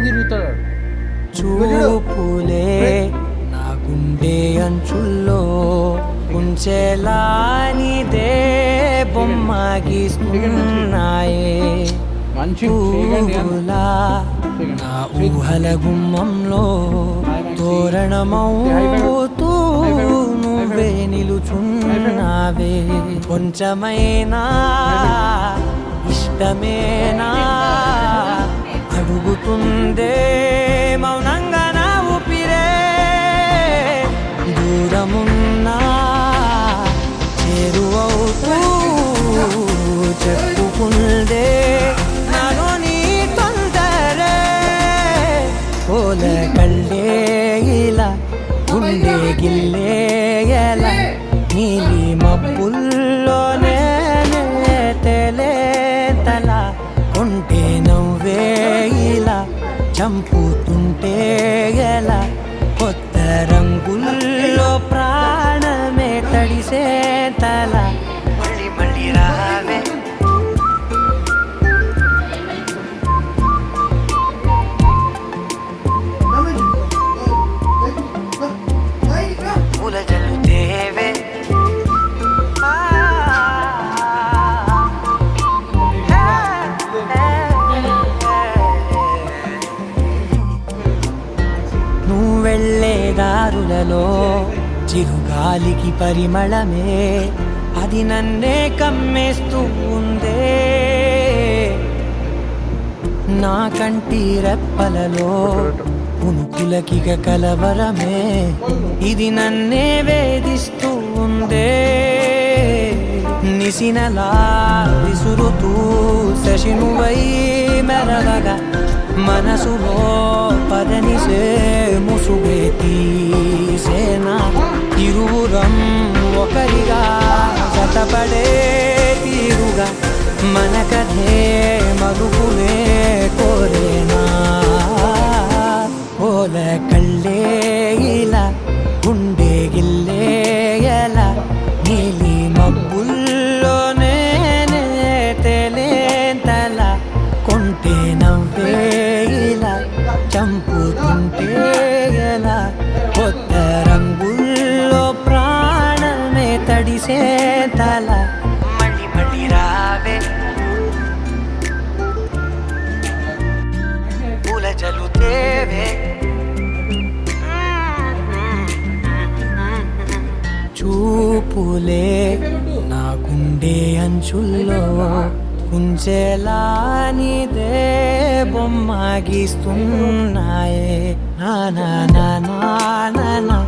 తిరుగుతాడు. చూపులే నా గుండె అంచుల్లో ఉంచేలా నీదే బొమ్మ గీస్తున్నాయే. పూలా నా ఊహల గుమ్మంలో తోరణమవుతూ నువ్వే నిలుచున్నావే. కొంచెమైనా ఇష్టమేనా అడుగుతుందే మౌనంగా నా ఊపిరే. దూరమున్నా చేరువవుతూ చెప్పుకుందే నాలో నీ తొందరే. పోల కళ్ళే ఇలా గుండె గిల్లే ఎలా నీలి మబ్బుల్లోనే తేలేతల కొంటే నవ్వే ఇలా చంపుతుంటే ఎలా. కొత్త రంగుల్లో ప్రాణమే తడిసే తల మళ్ళీ మళ్ళీ రావే. పూల జల్లుతేవే నువ్వు వెళ్ళే దారులలో చిరుగాలికి పరిమళమే అది నన్నే కమ్మేస్తూ ఉందే. నా కంటి రెప్పలలో పునుకులకిగ కలవరమే ఇది నన్నే వేధిస్తూ ఉందే. నిసినలా విసురుతూ శశినువై మెరవగా మనసులో పదనిసే ముసుగే తీసేనా. ఇరువురం ఒకరిగా జతపడే తీరుగా మన కథే మరుగునే కోరేనా. పోల కళ్ళే ఇలా గుండె గిల్లే ఎలా నీలి మబ్బుల్లోనే తేలేంతల కొంటే నవ్వే ఇలా చంపుతుంటే ఎలా. కొత్త రంగుల్లో ప్రాణమే తడిసే తల మళ్ళీ మళ్ళీ రావే. పూల జల్లుతేవే చూపులే నా గుండె అంచుల్లో ఉంచేలా నీదే బొమ్మ గీస్తున్నాయే. నా నా నా నా నా